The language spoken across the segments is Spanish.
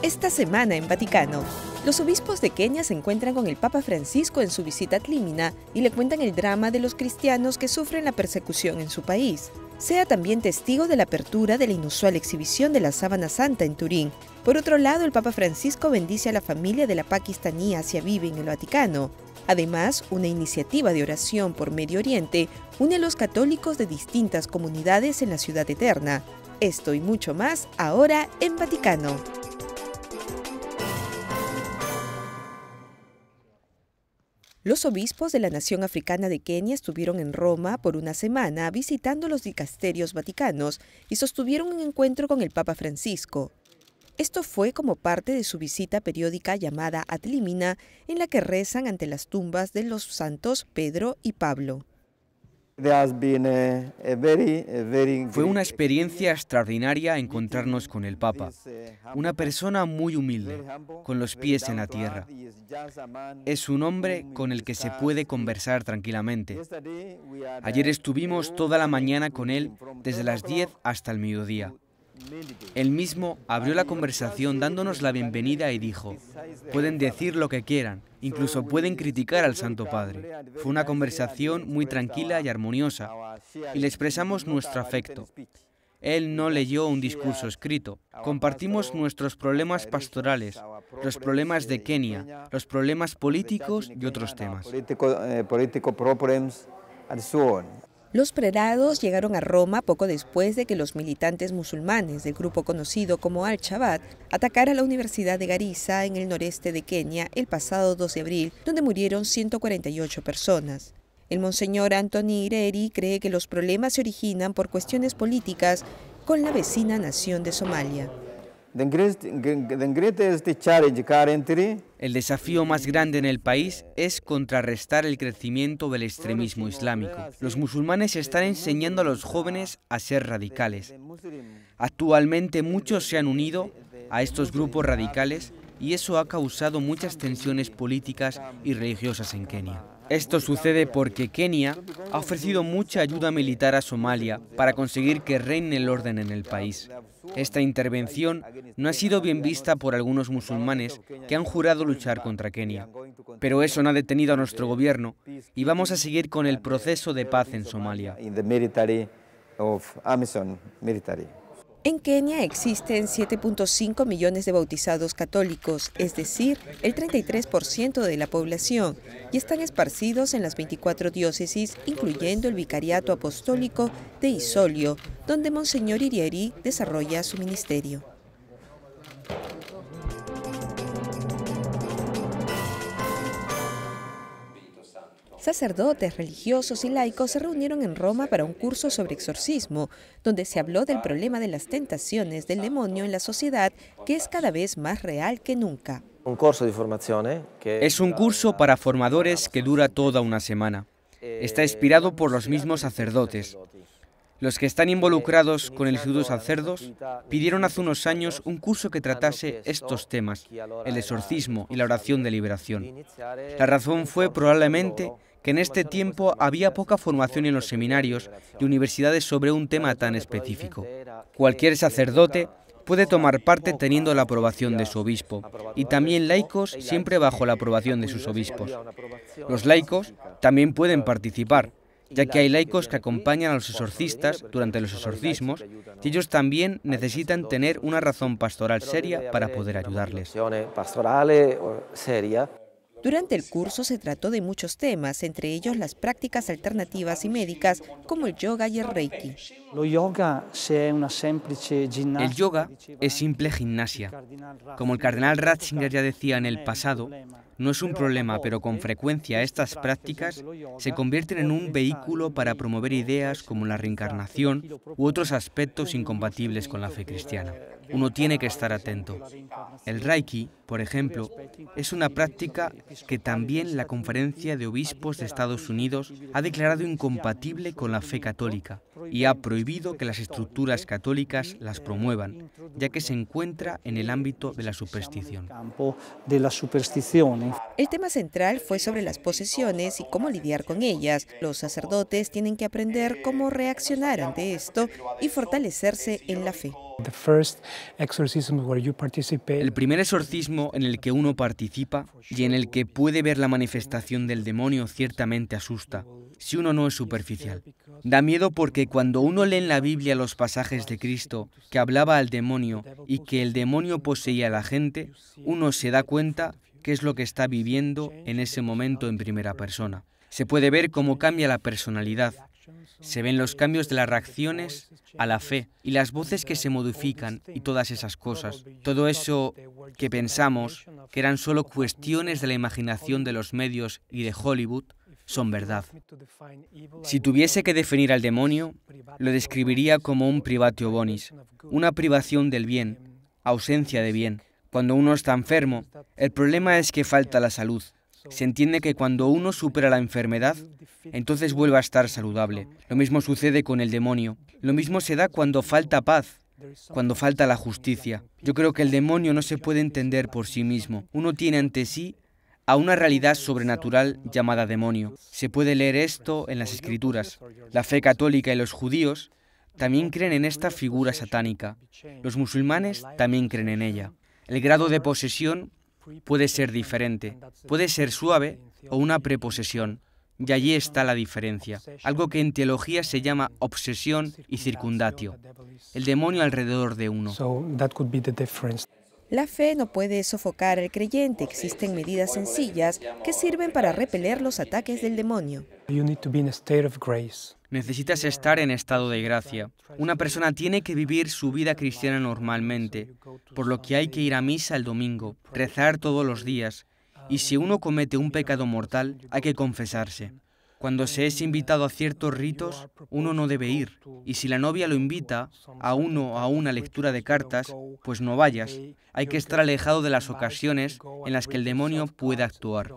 Esta semana en Vaticano, los obispos de Kenia se encuentran con el Papa Francisco en su visita a Tlimina y le cuentan el drama de los cristianos que sufren la persecución en su país. Sea también testigo de la apertura de la inusual exhibición de la Sábana Santa en Turín. Por otro lado, el Papa Francisco bendice a la familia de la pakistaní Asia Bibi en el Vaticano. Además, una iniciativa de oración por Medio Oriente une a los católicos de distintas comunidades en la Ciudad Eterna. Esto y mucho más ahora en Vaticano. Los obispos de la nación africana de Kenia estuvieron en Roma por una semana visitando los dicasterios vaticanos y sostuvieron un encuentro con el Papa Francisco. Esto fue como parte de su visita periódica llamada Ad Limina, en la que rezan ante las tumbas de los santos Pedro y Pablo. Fue una experiencia extraordinaria encontrarnos con el Papa, una persona muy humilde, con los pies en la tierra. Es un hombre con el que se puede conversar tranquilamente. Ayer estuvimos toda la mañana con él, desde las 10 hasta el mediodía. Él mismo abrió la conversación dándonos la bienvenida y dijo: pueden decir lo que quieran, incluso pueden criticar al Santo Padre. Fue una conversación muy tranquila y armoniosa, y le expresamos nuestro afecto. Él no leyó un discurso escrito. Compartimos nuestros problemas pastorales, los problemas de Kenia, los problemas políticos y otros temas. Los prelados llegaron a Roma poco después de que los militantes musulmanes del grupo conocido como Al-Shabaab atacaran la Universidad de Garissa en el noreste de Kenia el pasado 2 de abril, donde murieron 148 personas. El monseñor Anthony Ireri cree que los problemas se originan por cuestiones políticas con la vecina nación de Somalia. El desafío más grande en el país es contrarrestar el crecimiento del extremismo islámico. Los musulmanes están enseñando a los jóvenes a ser radicales. Actualmente muchos se han unido a estos grupos radicales y eso ha causado muchas tensiones políticas y religiosas en Kenia. Esto sucede porque Kenia ha ofrecido mucha ayuda militar a Somalia para conseguir que reine el orden en el país. Esta intervención no ha sido bien vista por algunos musulmanes que han jurado luchar contra Kenia. Pero eso no ha detenido a nuestro gobierno y vamos a seguir con el proceso de paz en Somalia. En Kenia existen 7.5 millones de bautizados católicos, es decir, el 33% de la población, y están esparcidos en las 24 diócesis, incluyendo el Vicariato Apostólico de Isolio, donde Monseñor Irieri desarrolla su ministerio. Sacerdotes, religiosos y laicos se reunieron en Roma para un curso sobre exorcismo, donde se habló del problema de las tentaciones del demonio en la sociedad, que es cada vez más real que nunca. Es un curso para formadores que dura toda una semana. Está inspirado por los mismos sacerdotes. Los que están involucrados con el Instituto Sacerdos pidieron hace unos años un curso que tratase estos temas, el exorcismo y la oración de liberación. La razón fue probablemente que en este tiempo había poca formación en los seminarios y universidades sobre un tema tan específico. Cualquier sacerdote puede tomar parte teniendo la aprobación de su obispo, y también laicos siempre bajo la aprobación de sus obispos. Los laicos también pueden participar, ya que hay laicos que acompañan a los exorcistas durante los exorcismos y ellos también necesitan tener una razón pastoral seria para poder ayudarles. Durante el curso se trató de muchos temas, entre ellos las prácticas alternativas y médicas como el yoga y el reiki. El yoga es simple gimnasia. Como el cardenal Ratzinger ya decía en el pasado, no es un problema, pero con frecuencia estas prácticas se convierten en un vehículo para promover ideas como la reencarnación u otros aspectos incompatibles con la fe cristiana. Uno tiene que estar atento. El Reiki, por ejemplo, es una práctica que también la Conferencia de Obispos de Estados Unidos ha declarado incompatible con la fe católica, y ha prohibido que las estructuras católicas las promuevan, ya que se encuentra en el ámbito de la superstición. El tema central fue sobre las posesiones y cómo lidiar con ellas. Los sacerdotes tienen que aprender cómo reaccionar ante esto y fortalecerse en la fe. El primer exorcismo en el que uno participa y en el que puede ver la manifestación del demonio ciertamente asusta, si uno no es superficial. Da miedo porque cuando uno lee en la Biblia los pasajes de Cristo que hablaba al demonio y que el demonio poseía a la gente, uno se da cuenta qué es lo que está viviendo en ese momento en primera persona. Se puede ver cómo cambia la personalidad. Se ven los cambios de las reacciones a la fe y las voces que se modifican y todas esas cosas. Todo eso que pensamos que eran solo cuestiones de la imaginación de los medios y de Hollywood son verdad. Si tuviese que definir al demonio, lo describiría como un privatio bonis, una privación del bien, ausencia de bien. Cuando uno está enfermo, el problema es que falta la salud. Se entiende que cuando uno supera la enfermedad, entonces vuelve a estar saludable. Lo mismo sucede con el demonio. Lo mismo se da cuando falta paz, cuando falta la justicia. Yo creo que el demonio no se puede entender por sí mismo. Uno tiene ante sí a una realidad sobrenatural llamada demonio. Se puede leer esto en las Escrituras. La fe católica y los judíos también creen en esta figura satánica. Los musulmanes también creen en ella. El grado de posesión puede ser diferente, puede ser suave o una preposesión, y allí está la diferencia, algo que en teología se llama obsesión y circundatio, el demonio alrededor de uno. La fe no puede sofocar al creyente, existen medidas sencillas que sirven para repeler los ataques del demonio. Necesitas estar en estado de gracia. Una persona tiene que vivir su vida cristiana normalmente, por lo que hay que ir a misa el domingo, rezar todos los días, y si uno comete un pecado mortal, hay que confesarse. Cuando se es invitado a ciertos ritos, uno no debe ir, y si la novia lo invita a uno a una lectura de cartas, pues no vayas. Hay que estar alejado de las ocasiones en las que el demonio puede actuar.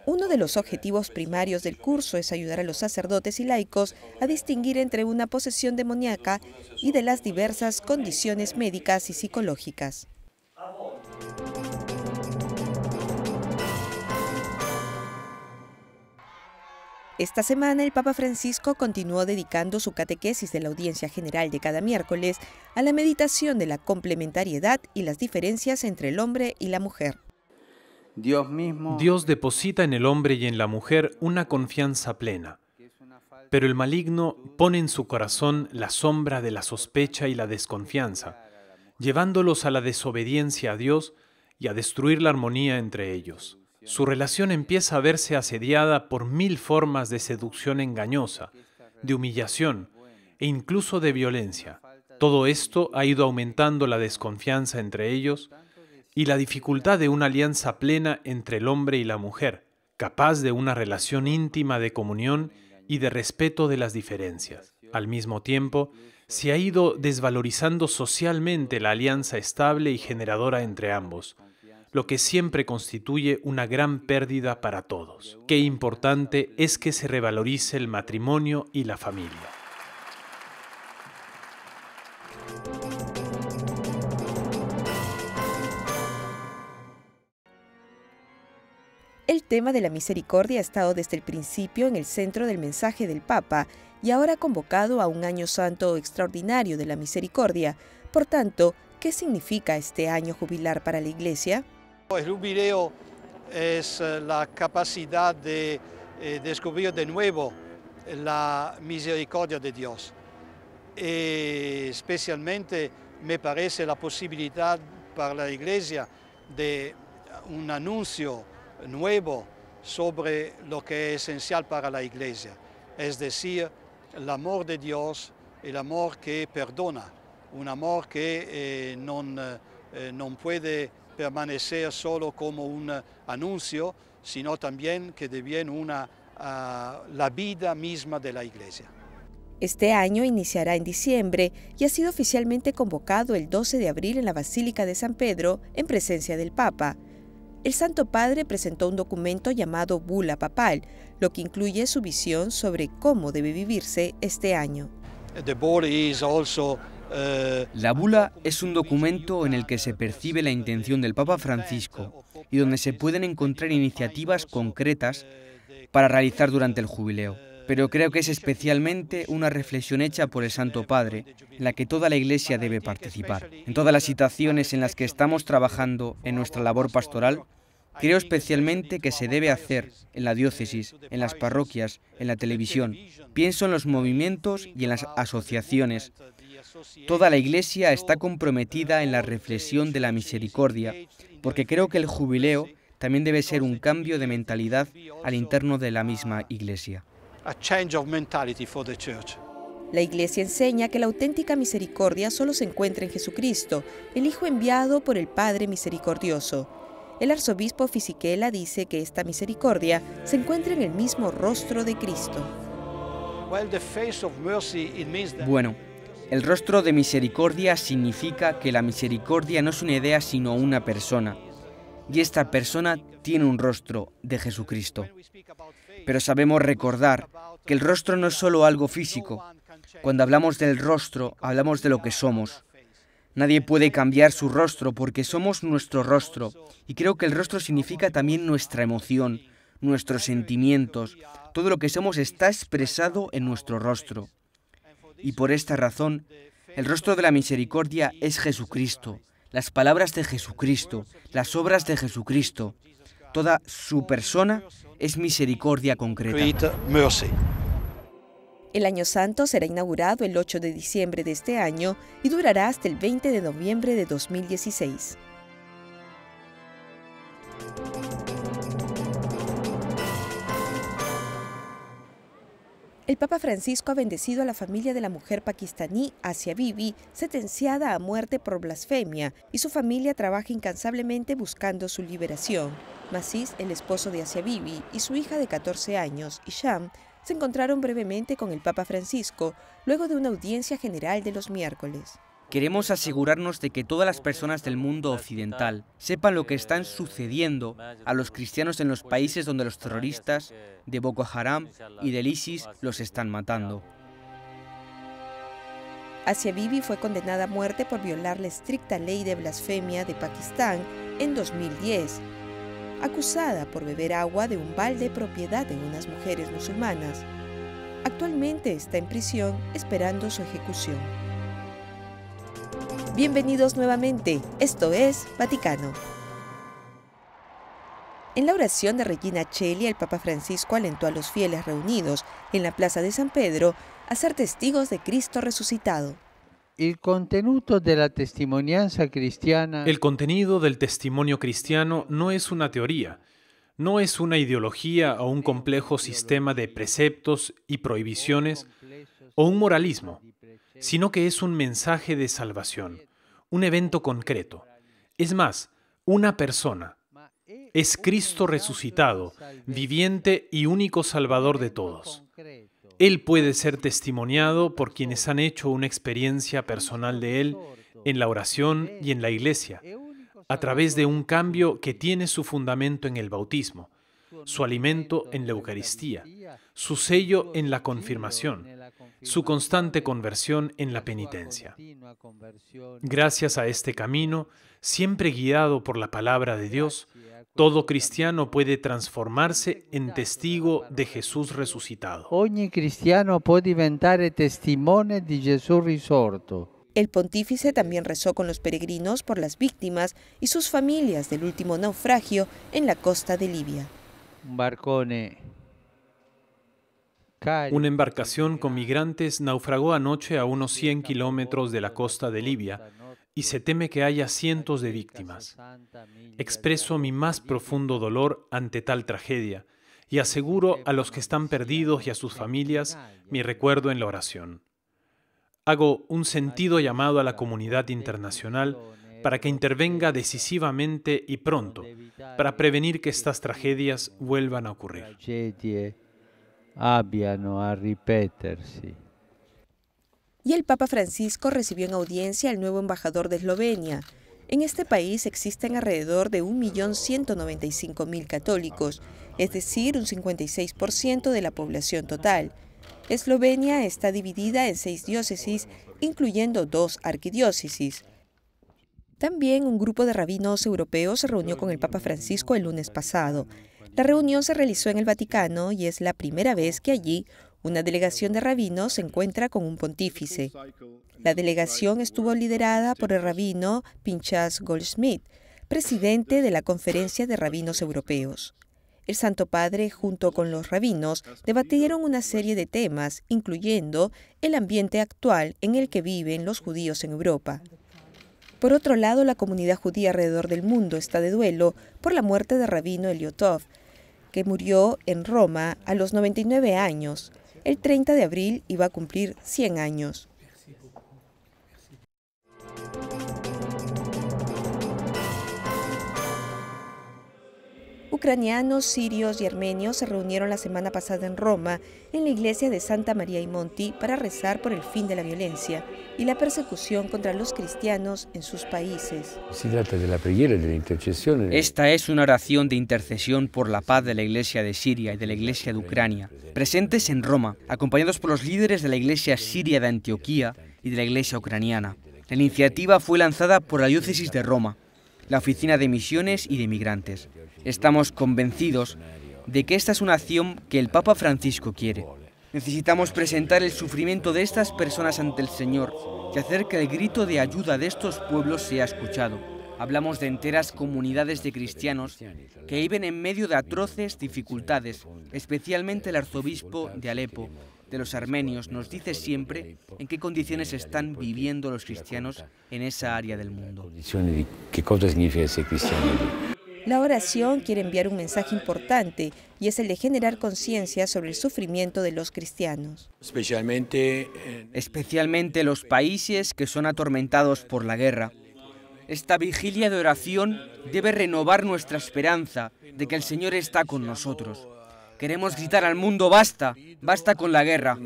Uno de los objetivos primarios del curso es ayudar a los sacerdotes y laicos a distinguir entre una posesión demoníaca y de las diversas condiciones médicas y psicológicas. Esta semana el Papa Francisco continuó dedicando su catequesis de la audiencia general de cada miércoles a la meditación de la complementariedad y las diferencias entre el hombre y la mujer. Dios deposita en el hombre y en la mujer una confianza plena, pero el maligno pone en su corazón la sombra de la sospecha y la desconfianza, llevándolos a la desobediencia a Dios y a destruir la armonía entre ellos. Su relación empieza a verse asediada por 1000 formas de seducción engañosa, de humillación e incluso de violencia. Todo esto ha ido aumentando la desconfianza entre ellos y la dificultad de una alianza plena entre el hombre y la mujer, capaz de una relación íntima de comunión y de respeto de las diferencias. Al mismo tiempo, se ha ido desvalorizando socialmente la alianza estable y generadora entre ambos, lo que siempre constituye una gran pérdida para todos. Qué importante es que se revalorice el matrimonio y la familia. El tema de la misericordia ha estado desde el principio en el centro del mensaje del Papa y ahora ha convocado a un año santo extraordinario de la misericordia. Por tanto, ¿qué significa este año jubilar para la Iglesia? El jubileo es la capacidad de descubrir de nuevo la misericordia de Dios. Especialmente me parece la posibilidad para la Iglesia de un anuncio nuevo sobre lo que es esencial para la Iglesia, es decir, el amor de Dios, el amor que perdona, un amor que no puede permanecer solo como un anuncio, sino también que deviene la vida misma de la Iglesia. Este año iniciará en diciembre y ha sido oficialmente convocado el 12 de abril en la Basílica de San Pedro en presencia del Papa. El Santo Padre presentó un documento llamado Bula Papal, lo que incluye su visión sobre cómo debe vivirse este año. La bula es un documento en el que se percibe la intención del Papa Francisco y donde se pueden encontrar iniciativas concretas para realizar durante el jubileo. Pero creo que es especialmente una reflexión hecha por el Santo Padre, en la que toda la Iglesia debe participar. En todas las situaciones en las que estamos trabajando en nuestra labor pastoral, creo especialmente que se debe hacer en la diócesis, en las parroquias, en la televisión. Pienso en los movimientos y en las asociaciones. Toda la Iglesia está comprometida en la reflexión de la misericordia, porque creo que el jubileo también debe ser un cambio de mentalidad al interno de la misma Iglesia. La Iglesia enseña que la auténtica misericordia solo se encuentra en Jesucristo, el Hijo enviado por el Padre misericordioso. El arzobispo Fisichella dice que esta misericordia se encuentra en el mismo rostro de Cristo. Bueno, el rostro de misericordia significa que la misericordia no es una idea sino una persona. Y esta persona tiene un rostro de Jesucristo. Pero sabemos recordar que el rostro no es solo algo físico. Cuando hablamos del rostro, hablamos de lo que somos. Nadie puede cambiar su rostro porque somos nuestro rostro. Y creo que el rostro significa también nuestra emoción, nuestros sentimientos. Todo lo que somos está expresado en nuestro rostro. Y por esta razón, el rostro de la misericordia es Jesucristo. Las palabras de Jesucristo, las obras de Jesucristo, toda su persona es misericordia concreta. El Año Santo será inaugurado el 8 de diciembre de este año y durará hasta el 20 de noviembre de 2016. El Papa Francisco ha bendecido a la familia de la mujer pakistaní Asia Bibi, sentenciada a muerte por blasfemia, y su familia trabaja incansablemente buscando su liberación. Masih, el esposo de Asia Bibi, y su hija de 14 años, Isham, se encontraron brevemente con el Papa Francisco luego de una audiencia general de los miércoles. Queremos asegurarnos de que todas las personas del mundo occidental sepan lo que están sucediendo a los cristianos en los países donde los terroristas de Boko Haram y del ISIS los están matando. Asia Bibi fue condenada a muerte por violar la estricta ley de blasfemia de Pakistán en 2010, acusada por beber agua de un balde propiedad de unas mujeres musulmanas. Actualmente está en prisión esperando su ejecución. Bienvenidos nuevamente, esto es Vaticano. En la oración de Regina Coeli, el Papa Francisco alentó a los fieles reunidos en la Plaza de San Pedro a ser testigos de Cristo resucitado. El contenido del testimonio cristiano no es una teoría, no es una ideología o un complejo sistema de preceptos y prohibiciones o un moralismo, sino que es un mensaje de salvación, un evento concreto. Es más, una persona. Es Cristo resucitado, viviente y único Salvador de todos. Él puede ser testimoniado por quienes han hecho una experiencia personal de Él en la oración y en la Iglesia, a través de un cambio que tiene su fundamento en el bautismo, su alimento en la Eucaristía, su sello en la confirmación, su constante conversión en la penitencia. Gracias a este camino, siempre guiado por la palabra de Dios, todo cristiano puede transformarse en testigo de Jesús resucitado. Ogni cristiano può diventare testimone di Gesù risorto. El pontífice también rezó con los peregrinos por las víctimas y sus familias del último naufragio en la costa de Libia. Una embarcación con migrantes naufragó anoche a unos 100 kilómetros de la costa de Libia y se teme que haya cientos de víctimas. Expreso mi más profundo dolor ante tal tragedia y aseguro a los que están perdidos y a sus familias mi recuerdo en la oración. Hago un sentido llamado a la comunidad internacional para que intervenga decisivamente y pronto para prevenir que estas tragedias vuelvan a ocurrir. Y el Papa Francisco recibió en audiencia al nuevo embajador de Eslovenia. En este país existen alrededor de 1.195.000 católicos, es decir, un 56% de la población total. Eslovenia está dividida en 6 diócesis, incluyendo 2 arquidiócesis. También un grupo de rabinos europeos se reunió con el Papa Francisco el lunes pasado. La reunión se realizó en el Vaticano y es la primera vez que allí una delegación de rabinos se encuentra con un pontífice. La delegación estuvo liderada por el rabino Pinchas Goldschmidt, presidente de la Conferencia de Rabinos Europeos. El Santo Padre, junto con los rabinos, debatieron una serie de temas, incluyendo el ambiente actual en el que viven los judíos en Europa. Por otro lado, la comunidad judía alrededor del mundo está de duelo por la muerte de Rabino Eliotov, que murió en Roma a los 99 años. El 30 de abril iba a cumplir 100 años. Ucranianos, sirios y armenios se reunieron la semana pasada en Roma, en la iglesia de Santa María i Monti, para rezar por el fin de la violencia y la persecución contra los cristianos en sus países. Esta es una oración de intercesión por la paz de la iglesia de Siria y de la iglesia de Ucrania, presentes en Roma, acompañados por los líderes de la iglesia siria de Antioquía y de la iglesia ucraniana. La iniciativa fue lanzada por la diócesis de Roma, la Oficina de Misiones y de Migrantes. Estamos convencidos de que esta es una acción que el Papa Francisco quiere. Necesitamos presentar el sufrimiento de estas personas ante el Señor y hacer que el grito de ayuda de estos pueblos sea escuchado. Hablamos de enteras comunidades de cristianos que viven en medio de atroces dificultades, especialmente el arzobispo de Alepo, de los armenios, nos dice siempre en qué condiciones están viviendo los cristianos en esa área del mundo. La oración quiere enviar un mensaje importante y es el de generar conciencia sobre el sufrimiento de los cristianos. Especialmente los países que son atormentados por la guerra. Esta vigilia de oración debe renovar nuestra esperanza de que el Señor está con nosotros. Queremos gritar al mundo: basta, basta con la guerra.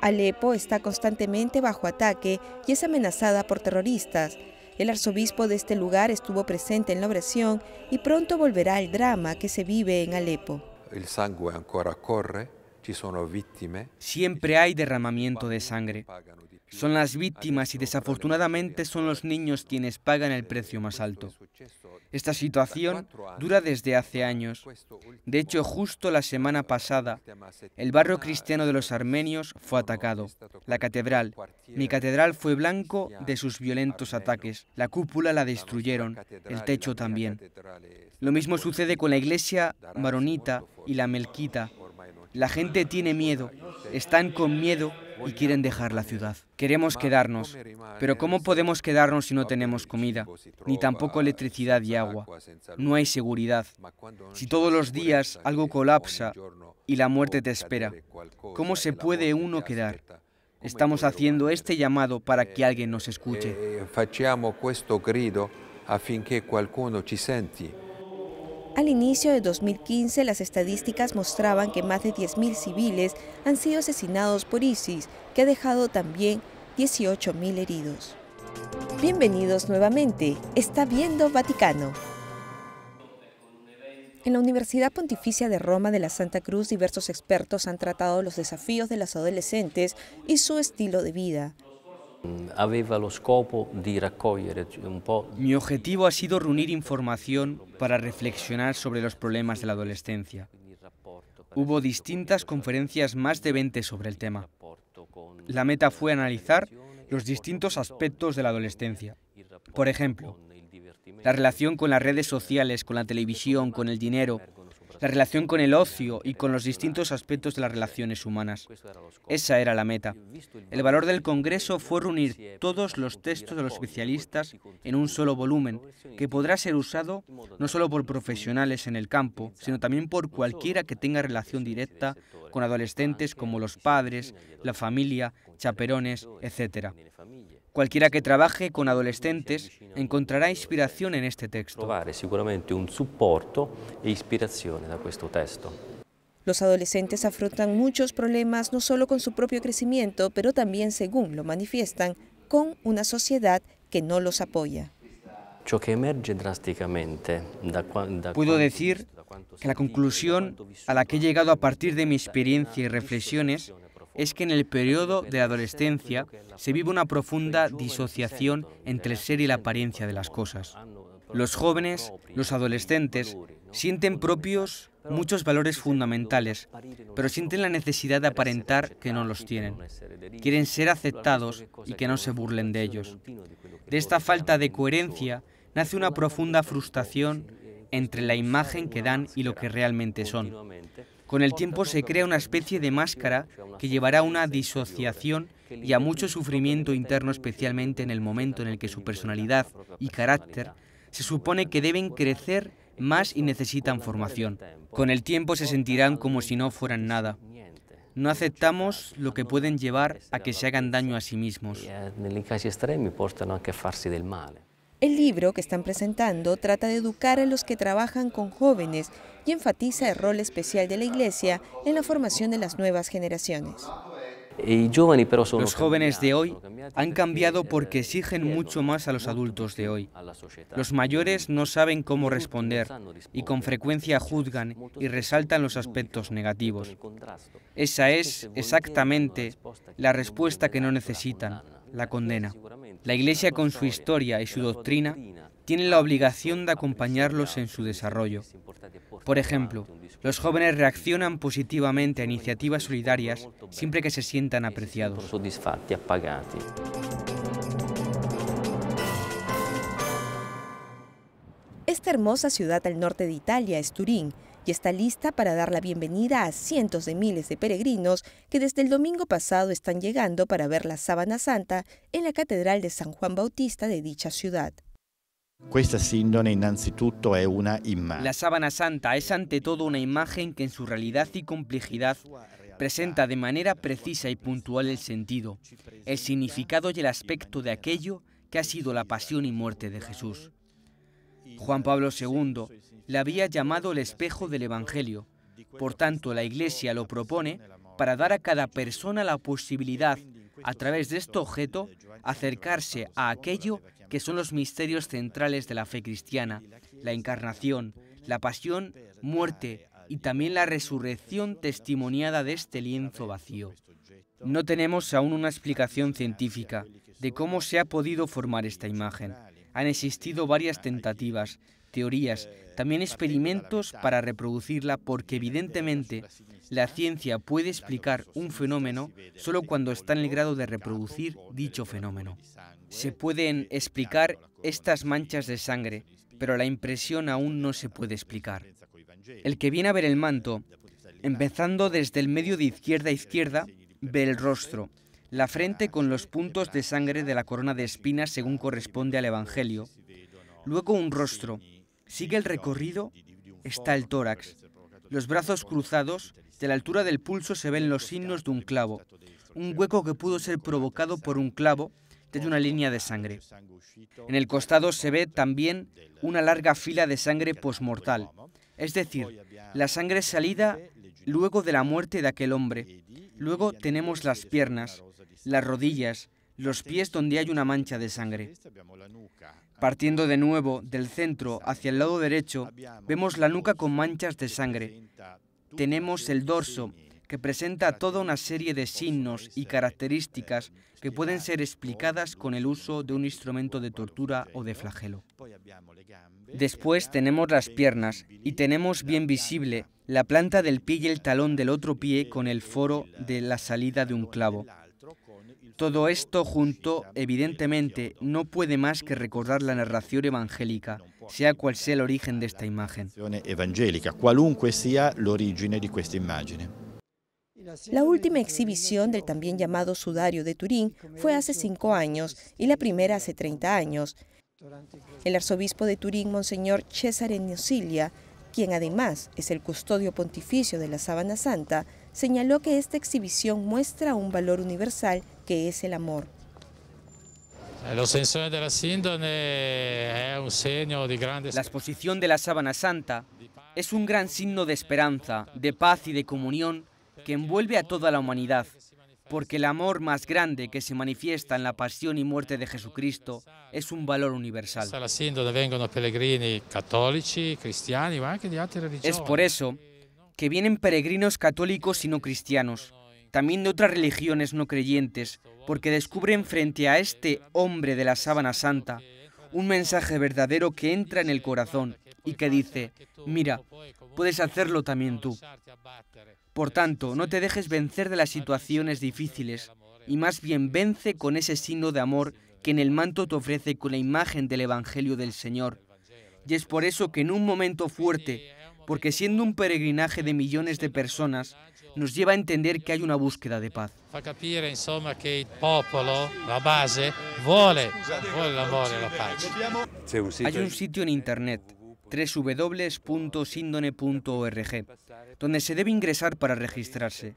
Alepo está constantemente bajo ataque y es amenazada por terroristas. El arzobispo de este lugar estuvo presente en la oración y pronto volverá al drama que se vive en Alepo. Siempre hay derramamiento de sangre. Son las víctimas y desafortunadamente son los niños quienes pagan el precio más alto. Esta situación dura desde hace años. De hecho, justo la semana pasada, el barrio cristiano de los armenios fue atacado. La catedral, mi catedral, fue blanco de sus violentos ataques. La cúpula la destruyeron, el techo también. Lo mismo sucede con la iglesia maronita y la melquita. La gente tiene miedo, están con miedo y quieren dejar la ciudad. Queremos quedarnos, pero ¿cómo podemos quedarnos si no tenemos comida, ni tampoco electricidad y agua? No hay seguridad. Si todos los días algo colapsa y la muerte te espera, ¿cómo se puede uno quedar? Estamos haciendo este llamado para que alguien nos escuche. Facciamo questo grido affinché qualcuno ci senti. Al inicio de 2015, las estadísticas mostraban que más de 10.000 civiles han sido asesinados por ISIS, que ha dejado también 18.000 heridos. Bienvenidos nuevamente. Está viendo Vaticano. En la Universidad Pontificia de Roma de la Santa Cruz, diversos expertos han tratado los desafíos de los adolescentes y su estilo de vida. Mi objetivo ha sido reunir información para reflexionar sobre los problemas de la adolescencia. Hubo distintas conferencias, más de 20 sobre el tema. La meta fue analizar los distintos aspectos de la adolescencia. Por ejemplo, la relación con las redes sociales, con la televisión, con el dinero, la relación con el ocio y con los distintos aspectos de las relaciones humanas. Esa era la meta. El valor del Congreso fue reunir todos los textos de los especialistas en un solo volumen, que podrá ser usado no solo por profesionales en el campo, sino también por cualquiera que tenga relación directa con adolescentes como los padres, la familia, chaperones, etc. Cualquiera que trabaje con adolescentes encontrará inspiración en este texto. Los adolescentes afrontan muchos problemas no solo con su propio crecimiento, pero también, según lo manifiestan, con una sociedad que no los apoya. Puedo decir que la conclusión a la que he llegado a partir de mi experiencia y reflexiones es que en el periodo de la adolescencia se vive una profunda disociación entre el ser y la apariencia de las cosas. Los jóvenes, los adolescentes, sienten propios muchos valores fundamentales, pero sienten la necesidad de aparentar que no los tienen. Quieren ser aceptados y que no se burlen de ellos. De esta falta de coherencia nace una profunda frustración entre la imagen que dan y lo que realmente son. Con el tiempo se crea una especie de máscara que llevará a una disociación y a mucho sufrimiento interno, especialmente en el momento en el que su personalidad y carácter se supone que deben crecer más y necesitan formación. Con el tiempo se sentirán como si no fueran nada. No aceptamos lo que pueden llevar a que se hagan daño a sí mismos. El libro que están presentando trata de educar a los que trabajan con jóvenes y enfatiza el rol especial de la Iglesia en la formación de las nuevas generaciones. Los jóvenes de hoy han cambiado porque exigen mucho más a los adultos de hoy. Los mayores no saben cómo responder y con frecuencia juzgan y resaltan los aspectos negativos. Esa es exactamente la respuesta que no necesitan, la condena. La Iglesia, con su historia y su doctrina, tiene la obligación de acompañarlos en su desarrollo. Por ejemplo, los jóvenes reaccionan positivamente a iniciativas solidarias siempre que se sientan apreciados. Esta hermosa ciudad al norte de Italia es Turín y está lista para dar la bienvenida a cientos de miles de peregrinos que desde el domingo pasado están llegando para ver la Sábana Santa en la Catedral de San Juan Bautista de dicha ciudad. La Sábana Santa es ante todo una imagen que en su realidad y complejidad presenta de manera precisa y puntual el sentido, el significado y el aspecto de aquello que ha sido la pasión y muerte de Jesús. Juan Pablo II la había llamado el espejo del Evangelio. Por tanto, la Iglesia lo propone para dar a cada persona la posibilidad, a través de este objeto, acercarse a aquello que son los misterios centrales de la fe cristiana, la encarnación, la pasión, muerte y también la resurrección testimoniada de este lienzo vacío. No tenemos aún una explicación científica de cómo se ha podido formar esta imagen. Han existido varias tentativas, teorías, también experimentos para reproducirla porque evidentemente la ciencia puede explicar un fenómeno solo cuando está en el grado de reproducir dicho fenómeno. Se pueden explicar estas manchas de sangre, pero la impresión aún no se puede explicar. El que viene a ver el manto, empezando desde el medio de izquierda a izquierda, ve el rostro, la frente con los puntos de sangre de la corona de espinas según corresponde al Evangelio, luego un rostro, sigue el recorrido, está el tórax, los brazos cruzados, de la altura del pulso se ven los signos de un clavo, un hueco que pudo ser provocado por un clavo desde una línea de sangre. En el costado se ve también una larga fila de sangre posmortal, es decir, la sangre salida luego de la muerte de aquel hombre. Luego tenemos las piernas, las rodillas, los pies donde hay una mancha de sangre. Partiendo de nuevo del centro hacia el lado derecho, vemos la nuca con manchas de sangre. Tenemos el dorso, que presenta toda una serie de signos y características que pueden ser explicadas con el uso de un instrumento de tortura o de flagelo. Después tenemos las piernas y tenemos bien visible la planta del pie y el talón del otro pie con el foro de la salida de un clavo. Todo esto junto, evidentemente, no puede más que recordar la narración evangélica, sea cual sea el origen de esta imagen. La última exhibición del también llamado Sudario de Turín fue hace 5 años y la primera hace 30 años. El arzobispo de Turín, Monseñor Cesare Nocilia, quien además es el custodio pontificio de la Sábana Santa, señaló que esta exhibición muestra un valor universal que es el amor. La exposición de la Sábana Santa es un gran signo de esperanza, de paz y de comunión que envuelve a toda la humanidad, porque el amor más grande que se manifiesta en la pasión y muerte de Jesucristo es un valor universal. Es por eso que vienen peregrinos católicos y no cristianos, también de otras religiones no creyentes, porque descubren frente a este hombre de la sábana santa un mensaje verdadero que entra en el corazón y que dice: mira, puedes hacerlo también tú. Por tanto, no te dejes vencer de las situaciones difíciles y más bien vence con ese signo de amor que en el manto te ofrece con la imagen del Evangelio del Señor. Y es por eso que en un momento fuerte, porque siendo un peregrinaje de millones de personas, nos lleva a entender que hay una búsqueda de paz. Fa capire insomma che il popolo, la base, vuole l'amore e la pace. Hay un sitio en internet, www.sindone.org, donde se debe ingresar para registrarse.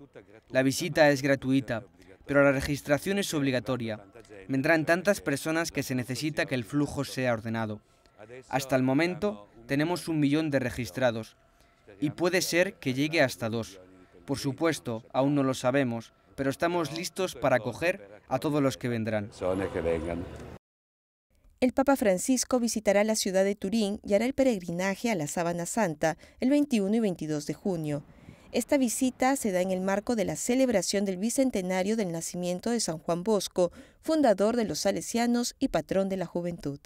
La visita es gratuita, pero la registración es obligatoria. Vendrán tantas personas que se necesita que el flujo sea ordenado. Hasta el momento tenemos 1 millón de registrados y puede ser que llegue hasta 2. Por supuesto, aún no lo sabemos, pero estamos listos para acoger a todos los que vendrán. El Papa Francisco visitará la ciudad de Turín y hará el peregrinaje a la Sábana Santa el 21 y 22 de junio. Esta visita se da en el marco de la celebración del bicentenario del nacimiento de San Juan Bosco, fundador de los salesianos y patrón de la juventud.